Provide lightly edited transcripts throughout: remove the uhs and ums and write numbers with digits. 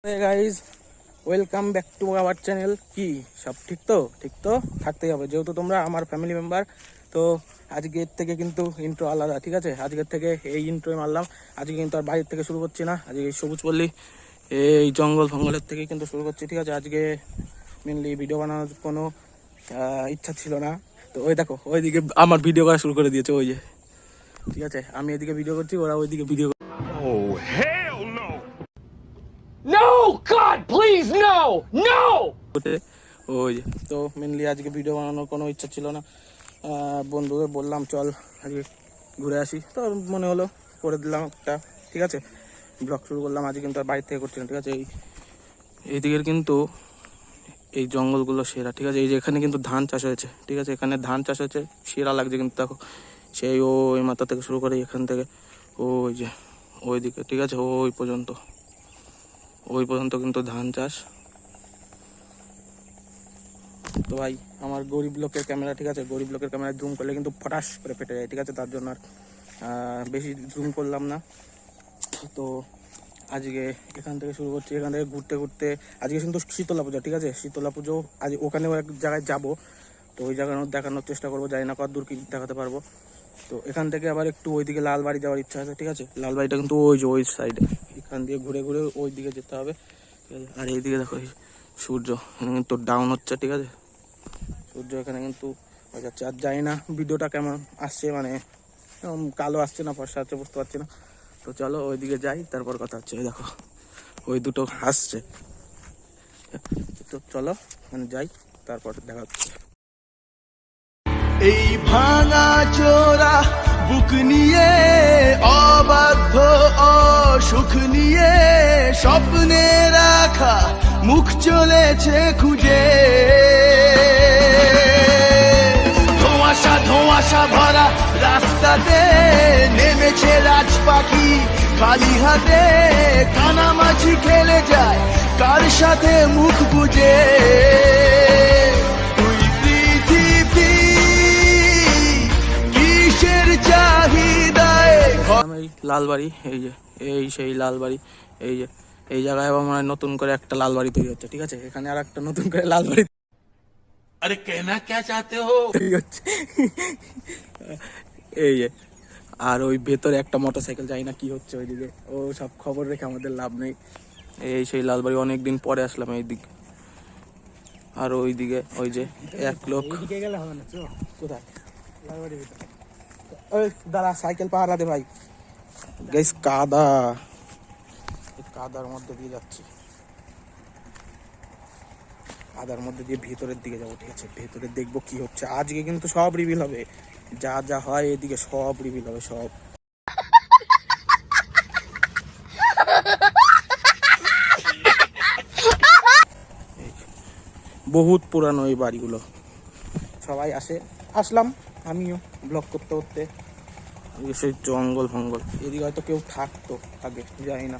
Guys welcome back to our channel. কি সব ঠিক তো থাকতেই হবে, যেহেতু তোমরা আমার ফ্যামিলি মেম্বার। তো আজকের থেকে কিন্তু ইন্ট্রো আলাদা, ঠিক আছে? আজকের থেকে এই ইন্ট্রোই মারলাম। আজকে কিন্তু আর বাড়ির থেকে শুরু করছি না, আজকে এই সবুজ পল্লী এই জঙ্গল ফঙ্গলের থেকে কিন্তু শুরু করছি, ঠিক আছে? আজকে মেনলি ভিডিও বানানোর কোনো ইচ্ছা ছিল না। তো ওই দেখো ওইদিকে আমার ভিডিও করা শুরু করে দিয়েছে, ওই যে, ঠিক আছে? আমি এদিকে ভিডিও করছি, ওরা ওইদিকে video. No! God, please, no! No! ওই তো মেনলি আজকে ভিডিও বানানোর কোনো ইচ্ছা ছিল না। বন্ধুদের বললাম চল আজকে ঘুরে আসি, তো মনে হলো করে দিলাম একটা, ঠিক আছে? ব্লগ শুরু করলাম। আজকে কিন্তু আর বাড়ি থেকে করছি না, ঠিক আছে? এইদিকের কিন্তু এই জঙ্গলগুলো সেরা, ঠিক আছে? এই যে এখানে কিন্তু ধান চাষ হয়েছে, ঠিক আছে? এখানে ধান চাষ হয়েছে, সেরা লাগছে কিন্তু। দেখো সেই ওই মাথা থেকে শুরু করে এখান থেকে ওই যে ওইদিকে, ঠিক আছে? ওই পর্যন্ত কিন্তু ধান চাষ। তো ভাই আমার গরিব লোকের ক্যামেরা, ঠিক আছে? গরিব লোকের ক্যামেরা জুম করলে কিন্তু ফটাস করে ফেটে যায়, ঠিক আছে? তার জন্য আর বেশি জুম করলাম না। তো আজকে এখান থেকে শুরু করছি, এখান থেকে ঘুরতে ঘুরতে আজকে কিন্তু শীতলা পুজো, ঠিক আছে? শীতলা পুজো আজ ওখানেও এক জায়গায় যাব, তো ওই জায়গায় দেখানোর চেষ্টা করবো, জানি না কত দূর কি দেখাতে পারবো। তো এখান থেকে আবার একটু ওইদিকে লালবাড়ি যাওয়ার ইচ্ছা আছে, ঠিক আছে? লালবাড়িটা কিন্তু ওই যে ওই সাইডে, এখান দিয়ে ঘুরে ঘুরে ওই দিকে যেতে হবে, ঠিক আছে? আর এইদিকে দেখো সূর্য কিন্তু ডাউন হচ্ছে, ঠিক আছে? সূর্য এখানে কিন্তু হয়ে যাচ্ছে। আর জানি না ভিডিওটা কেমন আসছে, মানে কালো আসছে না ফর্সা আসছে বুঝতে পারছি না। তো চলো ওইদিকে যাই, তারপর কথা হচ্ছে। ওই দেখো ওই দুটো হাসছে, তো চলো মানে যাই, তারপর দেখা হচ্ছে। এই ভাঙা চোরা বুক নিয়ে অবাধ্য অসুখ নিয়ে স্বপ্নে রাখা মুখ চলেছে খুঁজে, ধোঁয়াশা ধোঁয়াশা ভরা রাস্তাতে নেমেছে রাজ পাখি খালি হাতে, কানামাছি খেলে যায় কার সাথে মুখ বুঝে। লালবাড়ি, এই যে এই সেই লালবাড়ি, এই যে এই জায়গায় আবার মনে হয় নতুন করে একটা লালবাড়ি তৈরি হচ্ছে, ঠিক আছে? এখানে আর একটা নতুন করে লালবাড়ি। আরে কেনা কে চাতে হো তৈরি হচ্ছে, এই যে। আর ওই ভেতরে একটা মোটরসাইকেল, যাই না কি হচ্ছে ওইদিকে, ও সব খবর রেখে আমাদের লাভ নেই। এই সেই লালবাড়ি, অনেকদিন পরে আসলাম এই দিক। আর ওইদিকে ওই যে এক লোক, কোথায় ওই দাঁড়া সাইকেল পাহারা দে ভাই। গাইস কাদার মধ্যে দিয়ে যাচ্ছি, কাদার মধ্যে দিয়ে ভেতরের দিকে যাবো, ঠিক আছে? ভেতরে দেখবো কি হচ্ছে। আজকে কিন্তু সব রিভিল হবে, যা যা হয় এদিকে সব রিভিল হবে, সব। বহুত পুরানো এই বাড়িগুলো, সবাই আসলাম আমিও ব্লগ করতে করতে। সেই জঙ্গল ফঙ্গল, এদিকে হয়তো কেউ থাকতো আগে, জানি না।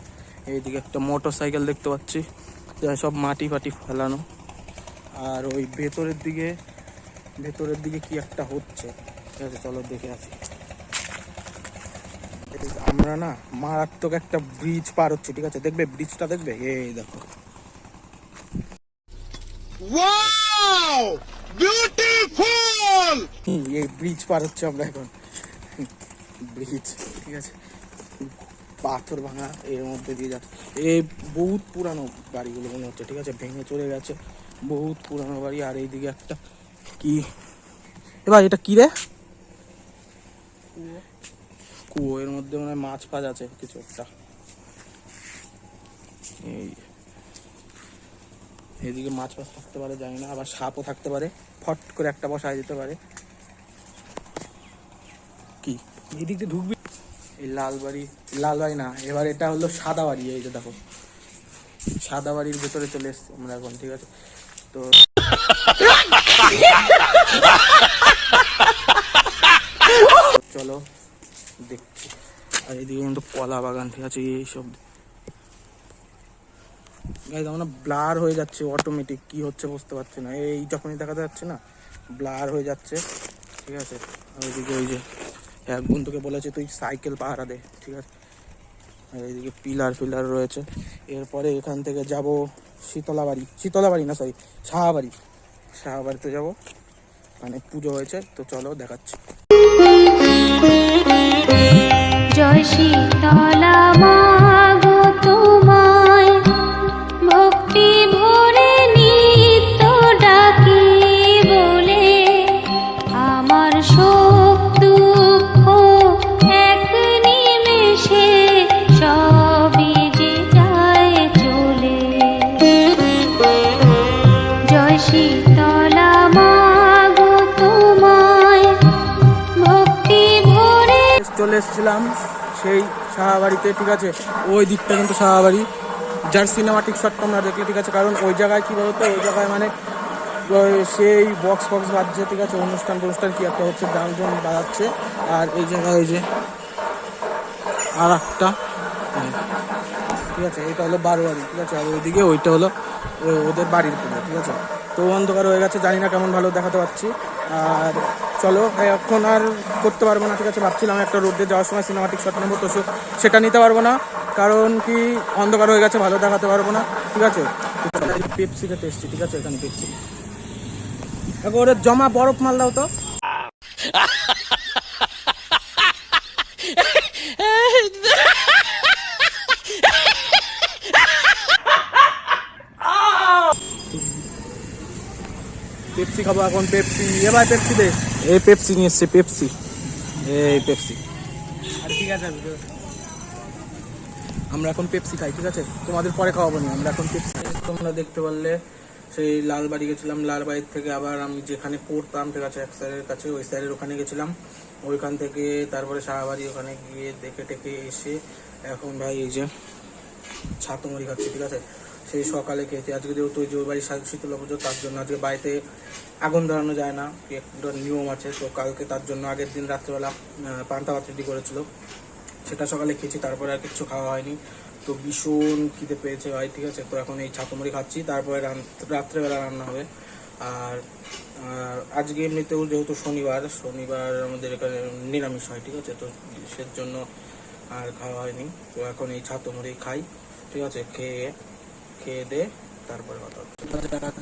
এইদিকে একটা মোটর সাইকেল দেখতে পাচ্ছি, সব মাটি ফাটি ফেলানো। আর ওই ভেতরের দিকে কি একটা হচ্ছে, ঠিক আছে? চলো দেখে আসি। আমরা না মারাত্মক একটা ব্রিজ পার হচ্ছে, ঠিক আছে? দেখবে ব্রিজটা, দেখবে এই দেখো, ওয়াও বিউটিফুল। এই ব্রিজ পার হচ্ছে আমরা এখন, ব্রিজ, ঠিক আছে? পাথর ভাঙা এর মধ্যে দিয়ে যাচ্ছে। এই বহুত পুরানো বাড়িগুলো মনে হচ্ছে, ঠিক আছে? ভেঙে চলে গেছে, বহুত পুরানো বাড়ি। আর এইদিকে একটা কি, এবার এটা কি রে? কুয়ো, এর মধ্যে মনে হয় মাছ ফাছ আছে কিছু একটা। এইদিকে মাছ ফাছ থাকতে পারে, জানি না, আবার সাপও থাকতে পারে, ফট করে একটা বসায় যেতে পারে। কি এদিকে ঢুকবি? এই লালবাড়ি না, এবার এটা হলো সাদা বাড়ি। এই যে দেখো সাদা বাড়ির ভেতরে চলে এসছি আমরা এখন, ঠিক আছে? তো চলো দেখছি। আর এদিকে কিন্তু কলা বাগান, ঠিক আছে? এইসব আমরা ব্লার হয়ে যাচ্ছে অটোমেটিক, কি হচ্ছে বুঝতে পারছি না। এই যখনই দেখাতে যাচ্ছে না ব্লার হয়ে যাচ্ছে, ঠিক আছে? ওইদিকে ওই যে এক বন্ধুকে বলেছে তুই সাইকেল পাহারা দে, ঠিক আছে? আর এইদিকে পিলার ফিলার রয়েছে। এরপরে এখান থেকে যাব শীতলাবাড়ি না সরি শাহাবাড়িতে যাব, মানে পুজো হয়েছে। তো চলো দেখাচ্ছি। জয় শীতলা মা গো তোমায় ভক্তি ভরে নিত্য ডাকি বলে, আমার শোক দুঃখ এক নিমেষে সবই যে যায় চলে। জয় শীতলা মা গো তোমায় ভক্তি ভরে। চলে এসেছিলাম সেই শাহাবাড়িতে, ঠিক আছে। ওই দিকটা কিন্তু শাহাবাড়ি, যার সিনেমাটিক শট তোমরা দেখলে, ঠিক আছে। কারণ ওই জায়গায় কী বলতো, ওই জায়গায় মানে সেই বক্স বাজছে, ঠিক আছে। অনুষ্ঠান কি একটা হচ্ছে, গান বাজাচ্ছে। আর এই জায়গায় ওই যে আর একটা, ঠিক আছে, এটা হলো বারোয়ারি, ঠিক আছে। আর ওইদিকে ওইটা হলো ওদের বাড়ির পুজো, ঠিক আছে। তো অন্ধকার হয়ে গেছে, জানি না কেমন ভালো দেখাতে পারছি। আর চলো এখন আর করতে পারবো না, ঠিক আছে। ভাবছিলাম একটা রোডে যাওয়ার সময় সিনেমাটিক শট নেবো, তো সেটা নিতে পারবো না, কারণ কি অন্ধকার হয়ে গেছে, ভালো দেখাতে পারবো না, ঠিক আছে। পেপসি খেতে এসছি, ঠিক আছে। এখানে পেপসি ওদের জমা বরফ মাল দাও তো। পেপসি খাবো এখন, পেপসি। এবার পেপসি দে। এই পেপসি নিয়ে এসছে, পেপসি, এই পেপসি। আর ঠিক আছে, আমরা এখন পেপসি খাই, ঠিক আছে। তোমাদের পরে খাওয়াবো না, আমরা এখন পেপসি। তোমরা দেখতে পারলে সেই লালবাড়ি গেছিলাম, লালবাড়ির থেকে আবার আমি যেখানে পড়তাম, ঠিক আছে, এক স্যারের কাছে, ওই স্যারের ওখানে গেছিলাম। ওইখান থেকে তারপরে শাহাবাড়ি, ওখানে গিয়ে দেখে টেকে এসে এখন ভাই এই যে ছাতুমুড়ি খাচ্ছি, ঠিক আছে। সেই সকালে খেতে, আজকে যেহেতু ওই যে ওই বাড়ির শীতলা পুজো, তার জন্য আজকে বাড়িতে আগুন ধরানো যায় না, একটা নিয়ম আছে। তো কালকে তার জন্য আগের দিন রাত্রেবেলা পান্তা ভাত রেডি করেছিল, সেটা সকালে খেয়েছি, তারপরে আর কিছু খাওয়া হয়নি। তো ভীষণ খিদে পেয়েছে ভাই, ঠিক আছে। তো এখন এই ছাতুমুড়ি খাচ্ছি, তারপরে রাত্রেবেলা রান্না হবে। আর আজকে এমনিতেও যেহেতু শনিবার আমাদের এখানে নিরামিষ হয়, ঠিক আছে। তো সেজন্য আর খাওয়া হয়নি। তো এখন এই ছাতুমুড়ি খাই, ঠিক আছে। খেয়ে দে তারপরে কথা হচ্ছে।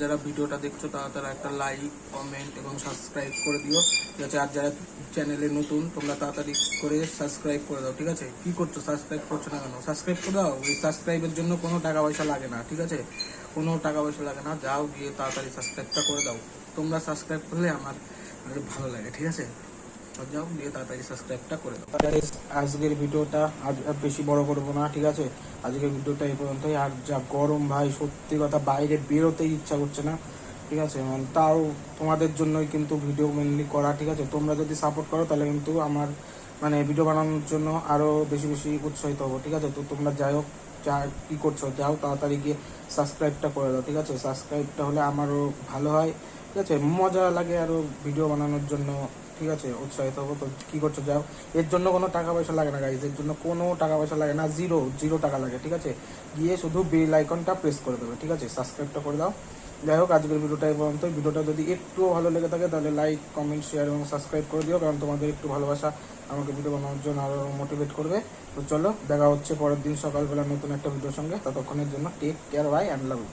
যারা ভিডিওটা দেখছো তারা একটা লাইক, কমেন্ট এবং সাবস্ক্রাইব করে দিও, ঠিক আছে। আর যারা চ্যানেলে নতুন, তোমরা তাড়াতাড়ি করে সাবস্ক্রাইব করে দাও, ঠিক আছে। কি করছো, সাবস্ক্রাইব করছো না কেন? সাবস্ক্রাইব করে দাও। এই সাবস্ক্রাইবের জন্য কোনো টাকা পয়সা লাগে না, ঠিক আছে। কোনো টাকা পয়সা লাগে না, যাও গিয়ে তাড়াতাড়ি সাবস্ক্রাইবটা করে দাও। তোমরা সাবস্ক্রাইব করলে আমার ভালো লাগে, ঠিক আছে। যাও গিয়ে তাড়াতাড়ি সাবস্ক্রাইবটা করে দাও। আজকের ভিডিওটা আজ বেশি বড় করবো না, ঠিক আছে। আজকের ভিডিওটা এই পর্যন্তই। আর যা গরম ভাই, সত্যি কথা, বাইরে বেরোতেই ইচ্ছা করছে না, ঠিক আছে। মানে তাও তোমাদের জন্যই কিন্তু ভিডিও মেনলি করা, ঠিক আছে। তোমরা যদি সাপোর্ট করো তাহলে কিন্তু আমার মানে ভিডিও বানানোর জন্য আরও বেশি উৎসাহিত হবো, ঠিক আছে। তো তোমরা যাই হোক, কী করছো, যাও তাড়াতাড়ি গিয়ে সাবস্ক্রাইবটা করে দাও, ঠিক আছে। সাবস্ক্রাইবটা হলে আমারও ভালো হয়, ঠিক আছে। মজা লাগে আরও ভিডিও বানানোর জন্য, ঠিক আছে, উৎসাহিত হবো। তো কী করছো, যাও। এর জন্য কোনো টাকা পয়সা লাগে না গাইজ, এর জন্য কোনো টাকা পয়সা লাগে না, জিরো টাকা লাগে, ঠিক আছে। গিয়ে শুধু বেল আইকনটা প্রেস করে দেবে, ঠিক আছে। সাবস্ক্রাইবটা করে দাও। যাই হোক, আজকের ভিডিওটা এই পর্যন্ত। ভিডিওটা যদি একটু ভালো লেগে থাকে তাহলে লাইক, কমেন্ট, শেয়ার এবং সাবস্ক্রাইব করে দিও, কারণ তোমাদের একটু ভালোবাসা আমাকে ভিডিও বানানোর জন্য আরও মোটিভেট করবে। তো চলো, দেখা হচ্ছে পরের দিন সকালবেলা নতুন একটা ভিডিওর সঙ্গে। ততক্ষণের জন্য take care, bye and love you.